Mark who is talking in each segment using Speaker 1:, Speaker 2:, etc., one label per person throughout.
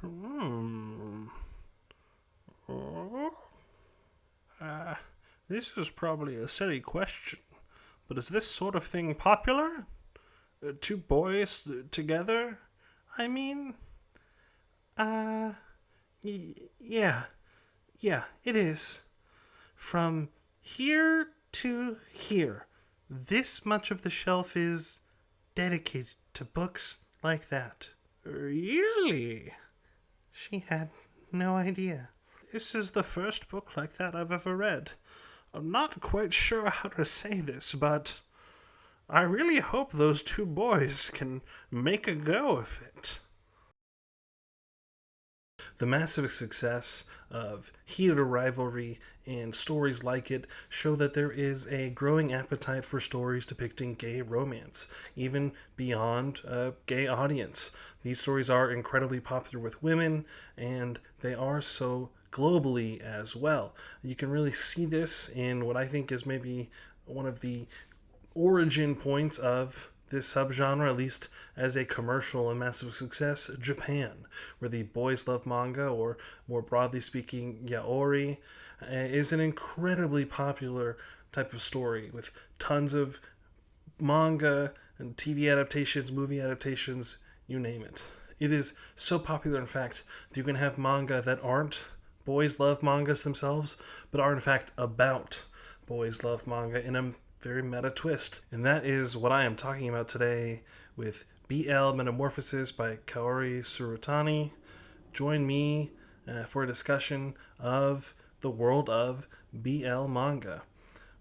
Speaker 1: Hmm. Oh. Uh, this is probably a silly question, but is this sort of thing popular? Two boys together? I mean, uh, yeah, yeah, it is. From here to here, this much of the shelf is dedicated to books like that. Really? She had no idea. This is the first book like that I've ever read. I'm not quite sure how to say this, but I really hope those two boys can make a go of it. The massive success of Heated Rivalry and stories like it show that there is a growing appetite for stories depicting gay romance, even beyond a gay audience. These stories are incredibly popular with women, and they are so globally as well. You can really see this in what I think is maybe one of the origin points of this subgenre, at least as a commercial and massive success, Japan, where the boys love manga, or more broadly speaking, yaori, is an incredibly popular type of story with tons of manga and TV adaptations, movie adaptations, you name it. It is so popular, in fact, that you can have manga that aren't boys love mangas themselves, but are in fact about boys love manga in a very meta twist. And that is what I am talking about today with BL Metamorphosis by Kaori Surutani. Join me for a discussion of the world of BL manga.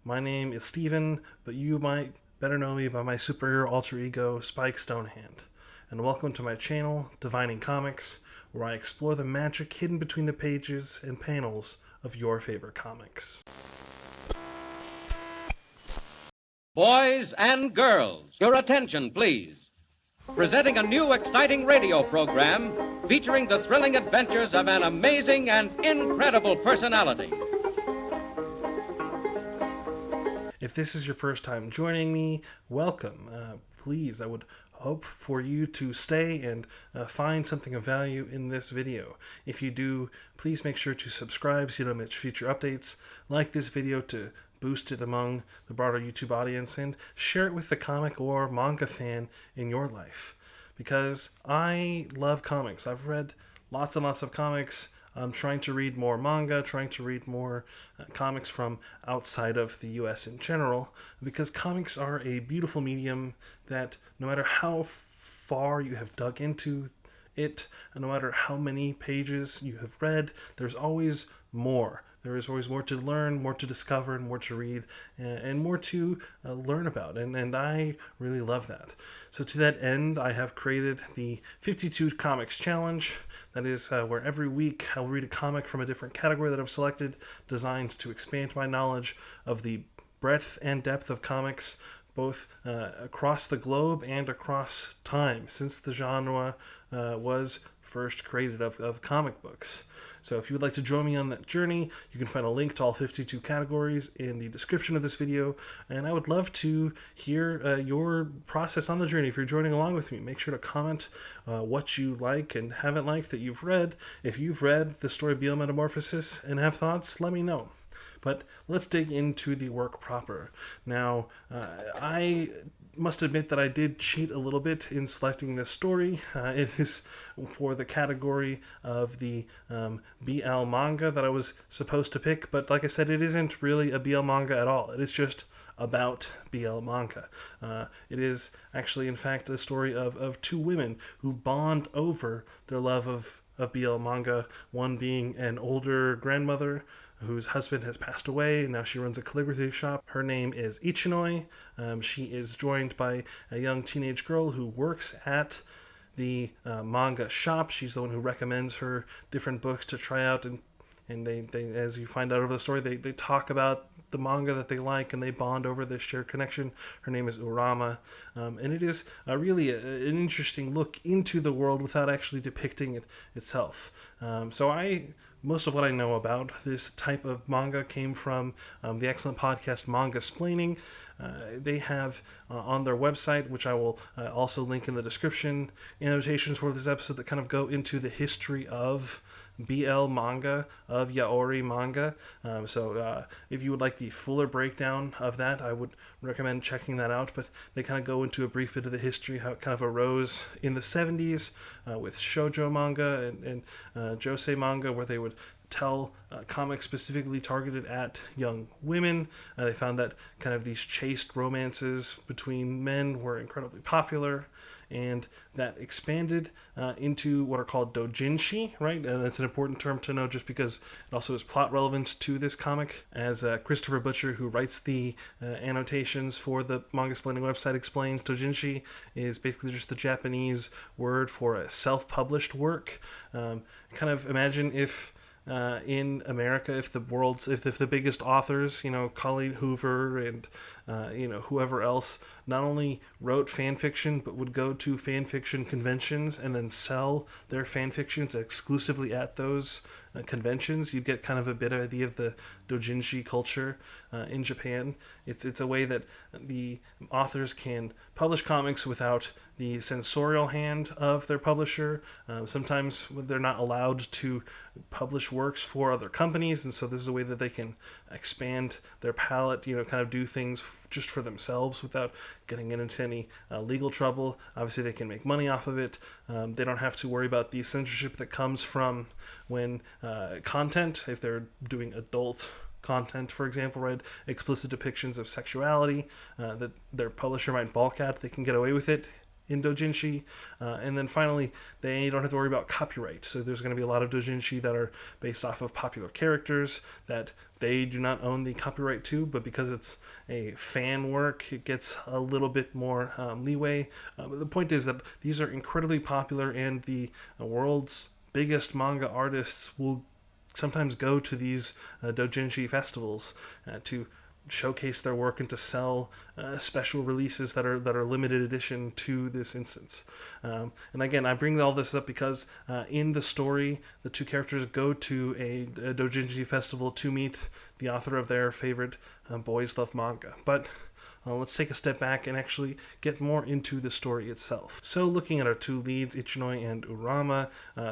Speaker 1: My name is Steven, but you might better know me by my superhero alter ego, Spike Stonehand. And welcome to my channel, Divining Comics, where I explore the magic hidden between the pages and panels of your favorite comics.
Speaker 2: Boys and girls, your attention, please. Presenting a new exciting radio program featuring the thrilling adventures of an amazing and incredible personality.
Speaker 1: If this is your first time joining me, welcome. Please, I would hope for you to stay and find something of value in this video. If you do, please make sure to subscribe so you don't miss future updates. Like this video to boost it among the broader YouTube audience, and share it with the comic or manga fan in your life. Because I love comics. I've read lots and lots of comics. I'm trying to read more manga, trying to read more comics from outside of the US in general, because comics are a beautiful medium that no matter how far you have dug into it, and no matter how many pages you have read, there's always more. There is always more to learn, more to discover, and more to read, and more to learn about. And I really love that. So to that end, I have created the 52 Comics Challenge. That is where every week I'll read a comic from a different category that I've selected, designed to expand my knowledge of the breadth and depth of comics, both across the globe and across time, since the genre was first created of comic books. So if you would like to join me on that journey, you can find a link to all 52 categories in the description of this video, and I would love to hear your process on the journey. If you're joining along with me, make sure to comment what you like and haven't liked that you've read. If you've read the story of BL Metamorphosis and have thoughts, let me know. But let's dig into the work proper. Now, I must admit that I did cheat a little bit in selecting this story. It is for the category of the BL manga that I was supposed to pick, but like I said, it isn't really a BL manga at all. It is just about BL manga. It is actually, in fact, a story of two women who bond over their love of BL manga, one being an older grandmother whose husband has passed away, and now she runs a calligraphy shop. Her name is Ichinoi. She is joined by a young teenage girl who works at the manga shop. She's the one who recommends her different books to try out, and they as you find out over the story, they talk about the manga that they like, and they bond over this shared connection. Her name is Urama, and it is really an interesting look into the world without actually depicting it itself. Most of what I know about this type of manga came from the excellent podcast Manga Splaining. They have on their website, which I will also link in the description, annotations for this episode that kind of go into the history of BL manga, of Yaori manga. If you would like the fuller breakdown of that, I would recommend checking that out. But they kind of go into a brief bit of the history, how it kind of arose in the 70s with shoujo manga and josei manga, where they would tell comics specifically targeted at young women. They found that kind of these chaste romances between men were incredibly popular, and that expanded into what are called doujinshi, right? And that's an important term to know just because it also is plot relevant to this comic. As Christopher Butcher, who writes the annotations for the Manga Splaining website, explains, doujinshi is basically just the Japanese word for a self-published work. Kind of imagine if in America, if the biggest authors, Colleen Hoover and whoever else, not only wrote fan fiction but would go to fan fiction conventions and then sell their fan fictions exclusively at those conventions, you'd get kind of a bit of idea of the doujinshi culture in Japan. It's a way that the authors can publish comics without the censorial hand of their publisher. Sometimes they're not allowed to publish works for other companies, and so this is a way that they can expand their palette, kind of do things just for themselves without getting into any legal trouble. Obviously, they can make money off of it. They don't have to worry about the censorship that comes from when content, if they're doing adult content, for example, right, explicit depictions of sexuality that their publisher might balk at, they can get away with it in doujinshi. And then finally, they don't have to worry about copyright. So there's going to be a lot of doujinshi that are based off of popular characters that they do not own the copyright to, but because it's a fan work, it gets a little bit more leeway. But the point is that these are incredibly popular, and the world's biggest manga artists will sometimes go to these doujinshi festivals to showcase their work and to sell special releases that are limited edition to this instance. And again, I bring all this up because in the story, the two characters go to a doujinshi festival to meet the author of their favorite boys love manga. But let's take a step back and actually get more into the story itself. So looking at our two leads, Ichinoi and Urama,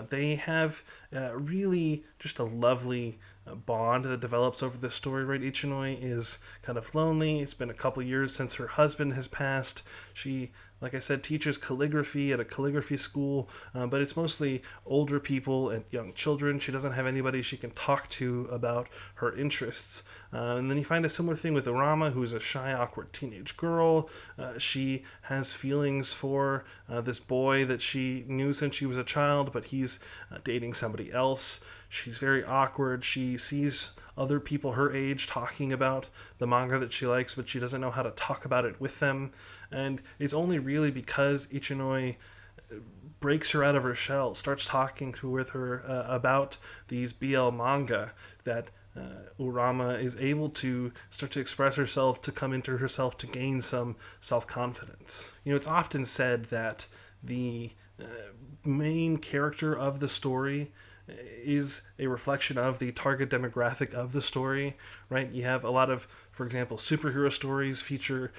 Speaker 1: they have really just a lovely bond that develops over the story, right? Ichinoi is kind of lonely. It's been a couple years since her husband has passed. She, like I said, teaches calligraphy at a calligraphy school, but it's mostly older people and young children. She doesn't have anybody she can talk to about her interests. And then you find a similar thing with Urama, who's a shy, awkward teenage girl. She has feelings for this boy that she knew since she was a child, but he's dating somebody else. She's very awkward. She sees other people her age talking about the manga that she likes, but she doesn't know how to talk about it with them. And it's only really because Ichinoi breaks her out of her shell, starts talking with her about these BL manga, that Urama is able to start to express herself, to come into herself, to gain some self-confidence. It's often said that the main character of the story is a reflection of the target demographic of the story, right? You have a lot of, for example, superhero stories feature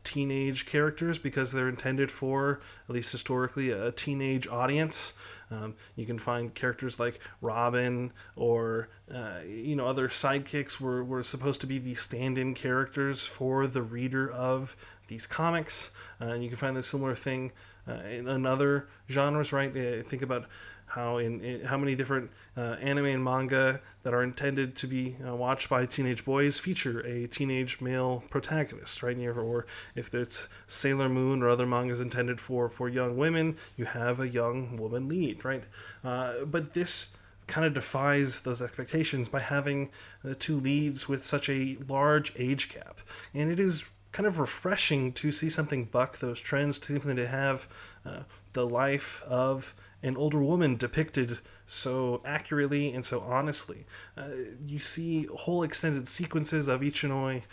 Speaker 1: teenage characters because they're intended for, at least historically, a teenage audience. You can find characters like Robin or other sidekicks were supposed to be the stand-in characters for the reader of these comics. And you can find the similar thing in other genres, right? Think about how how many different anime and manga that are intended to be watched by teenage boys feature a teenage male protagonist, right? Or if it's Sailor Moon or other mangas intended for young women, you have a young woman lead, right? But this kind of defies those expectations by having the two leads with such a large age gap. And it is kind of refreshing to see something buck those trends, to see something to have the life of an older woman depicted so accurately and so honestly. You see whole extended sequences of Ichinoi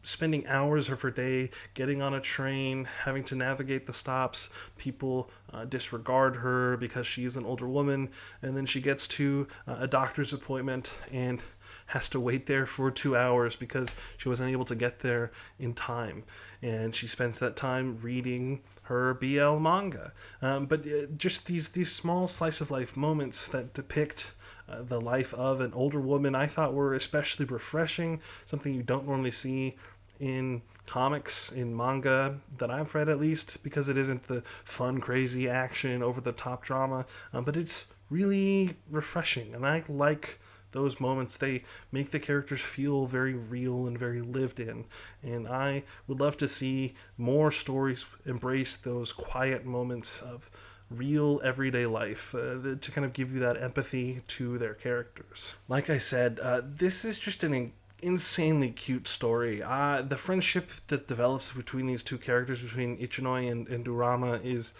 Speaker 1: spending hours of her day getting on a train, having to navigate the stops. People disregard her because she is an older woman, and then she gets to a doctor's appointment and has to wait there for 2 hours because she wasn't able to get there in time. And she spends that time reading her BL manga. But just these small slice of life moments that depict the life of an older woman, I thought were especially refreshing, something you don't normally see in comics, in manga that I've read at least, because it isn't the fun, crazy action, over the top drama, but it's really refreshing, and I like those moments. They make the characters feel very real and very lived in, and I would love to see more stories embrace those quiet moments of real everyday life to kind of give you that empathy to their characters. Like I said, this is just an insanely cute story. The friendship that develops between these two characters, between Ichinoi and Durama, is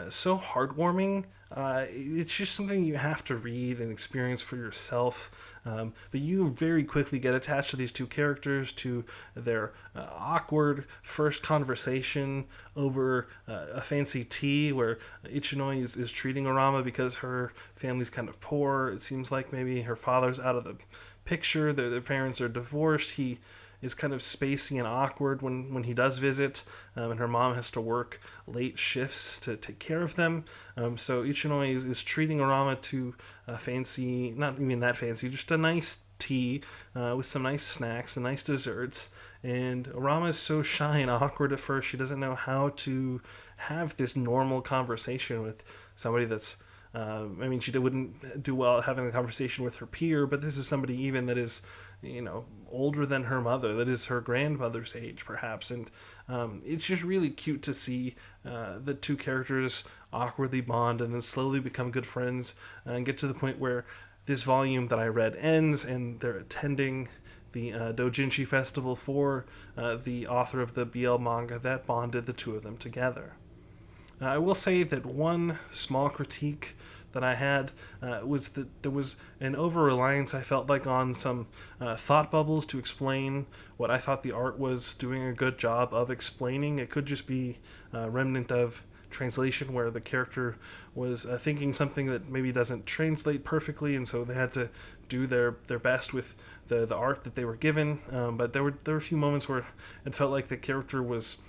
Speaker 1: so heartwarming. It's just something you have to read and experience for yourself. But you very quickly get attached to these two characters, to their awkward first conversation over a fancy tea, where Ichinoi is treating Urama because her family's kind of poor. It seems like maybe her father's out of the picture. Their parents are divorced. He is kind of spacey and awkward when he does visit, and her mom has to work late shifts to take care of them. So Ichinoi is treating Urama to a fancy, not even that fancy, just a nice tea with some nice snacks and nice desserts. And Urama is so shy and awkward at first. She doesn't know how to have this normal conversation with somebody that's she wouldn't do well having a conversation with her peer, but this is somebody even that is, older than her mother, that is her grandmother's age, perhaps. And it's just really cute to see the two characters awkwardly bond and then slowly become good friends and get to the point where this volume that I read ends and they're attending the Dojinshi Festival for the author of the BL manga that bonded the two of them together. I will say that one small critique that I had was that there was an over-reliance, I felt like, on some thought bubbles to explain what I thought the art was doing a good job of explaining. It could just be a remnant of translation where the character was thinking something that maybe doesn't translate perfectly, and so they had to do their best with the art that they were given. But there were a few moments where it felt like the character was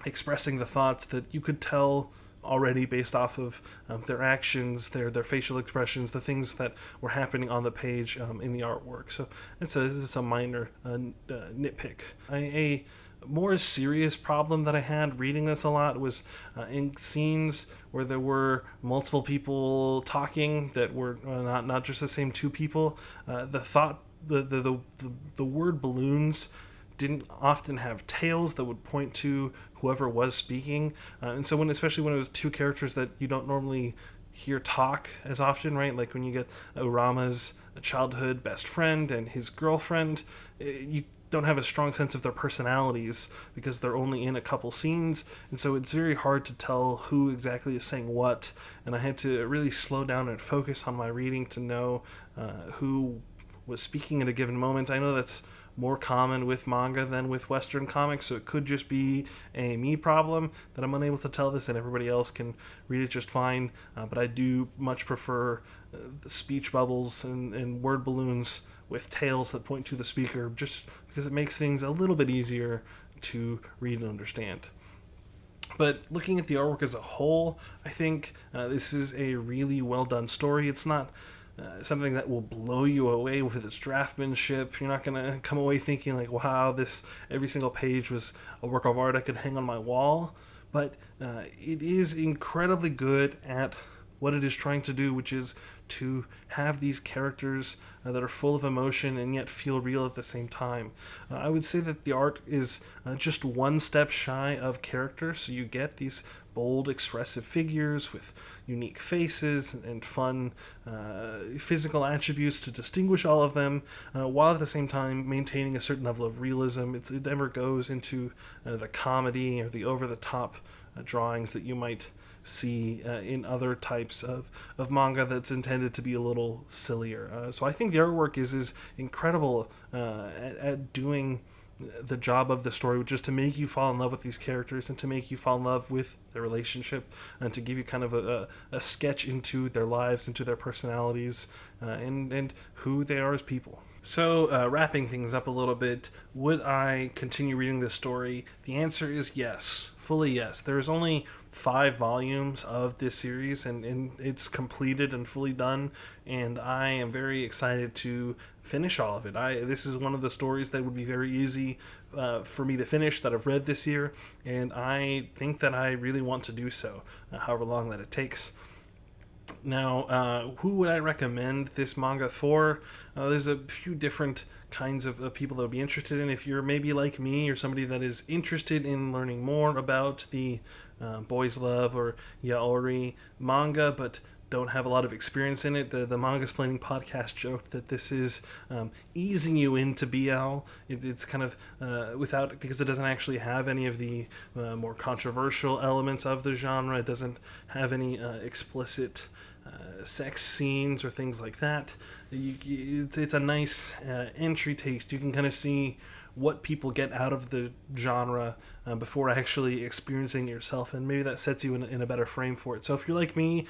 Speaker 1: expressing the thoughts that you could tell already based off of their actions, their facial expressions, the things that were happening on the page in the artwork. So this is a minor nitpick. A more serious problem that I had reading this a lot was in scenes where there were multiple people talking that were not just the same two people. The word balloons didn't often have tails that would point to whoever was speaking, and so especially when it was two characters that you don't normally hear talk as often, right? Like when you get Urama's childhood best friend and his girlfriend, you don't have a strong sense of their personalities because they're only in a couple scenes, and so it's very hard to tell who exactly is saying what, and I had to really slow down and focus on my reading to know who was speaking at a given moment. I know that's more common with manga than with Western comics, so it could just be a me problem that I'm unable to tell this and everybody else can read it just fine, but I do much prefer the speech bubbles and word balloons with tails that point to the speaker, just because it makes things a little bit easier to read and understand. But looking at the artwork as a whole, I think this is a really well done story. It's not something that will blow you away with its draftsmanship. You're not going to come away thinking like, wow, every single page was a work of art I could hang on my wall. But it is incredibly good at what it is trying to do, which is to have these characters that are full of emotion and yet feel real at the same time. I would say that the art is just one step shy of character, so you get these bold, expressive figures with unique faces and fun physical attributes to distinguish all of them, while at the same time maintaining a certain level of realism. It never goes into the comedy or the over-the-top drawings that you might see in other types of manga that's intended to be a little sillier. So I think the artwork is incredible at doing the job of the story, which is to make you fall in love with these characters and to make you fall in love with their relationship and to give you kind of a sketch into their lives, into their personalities, and who they are as people. So, wrapping things up a little bit, would I continue reading this story? The answer is yes, fully yes. There's only 5 volumes of this series, and it's completed and fully done, and I am very excited to finish all of it. This is one of the stories that would be very easy for me to finish that I've read this year, and I think that I really want to do so, however long that it takes. Now, who would I recommend this manga for? There's a few different kinds of people that would be interested in. If you're maybe like me or somebody that is interested in learning more about the Boys Love or Yaori manga, but don't have a lot of experience in it, the Manga Splaining podcast joked that this is easing you into BL. It's kind of without, because it doesn't actually have any of the more controversial elements of the genre. It doesn't have any explicit sex scenes or things like that. It's a nice entry taste. You can kind of see what people get out of the genre before actually experiencing it yourself, and maybe that sets you in a better frame for it. So if you're like me,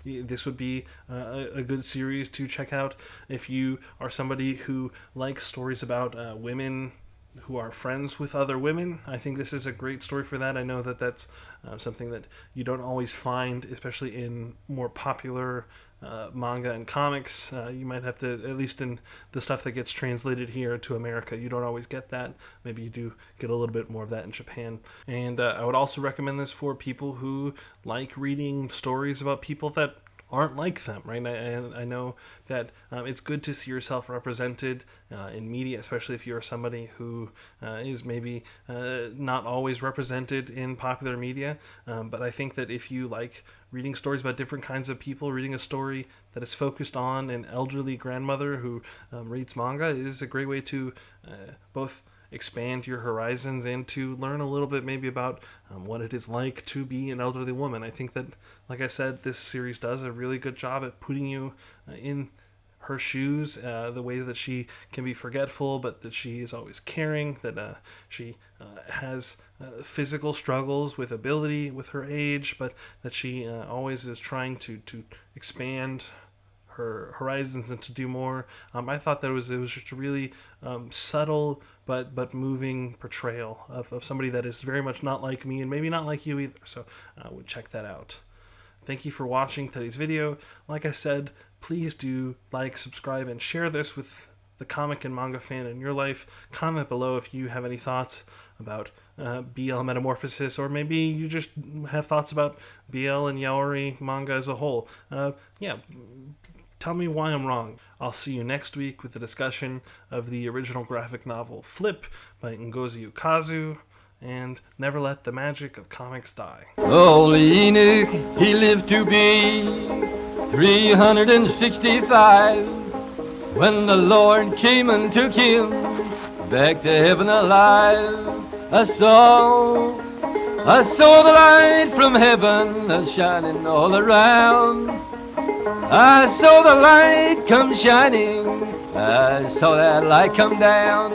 Speaker 1: this would be a good series to check out. If you are somebody who likes stories about women who are friends with other women, I think this is a great story for that. I know that that's something that you don't always find, especially in more popular manga and comics. You might have to, at least in the stuff that gets translated here to America, you don't always get that. Maybe you do get a little bit more of that in Japan. And I would also recommend this for people who like reading stories about people that aren't like them, right? And I know that it's good to see yourself represented in media, especially if you're somebody who is maybe not always represented in popular media. But I think that if you like reading stories about different kinds of people, reading a story that is focused on an elderly grandmother who reads manga is a great way to both expand your horizons and to learn a little bit maybe about what it is like to be an elderly woman. I think that, like I said, this series does a really good job at putting you in her shoes, the way that she can be forgetful, but that she is always caring, that she has physical struggles with ability with her age, but that she always is trying to expand her horizons and to do more. I thought that it was just a really subtle but moving portrayal of somebody that is very much not like me and maybe not like you either. So I would check that out. Thank you for watching today's video. Like I said, please do like, subscribe, and share this with the comic and manga fan in your life. Comment below if you have any thoughts about BL Metamorphosis, or maybe you just have thoughts about BL and Yaori manga as a whole. Tell me why I'm wrong. I'll see you next week with a discussion of the original graphic novel Flip by Ngozi Ukazu, and never let the magic of comics die.
Speaker 3: Old Enoch, he lived to be 365 when the Lord came and took him back to heaven alive. I saw the light from heaven shining all around. I saw the light come shining, I saw that light come down.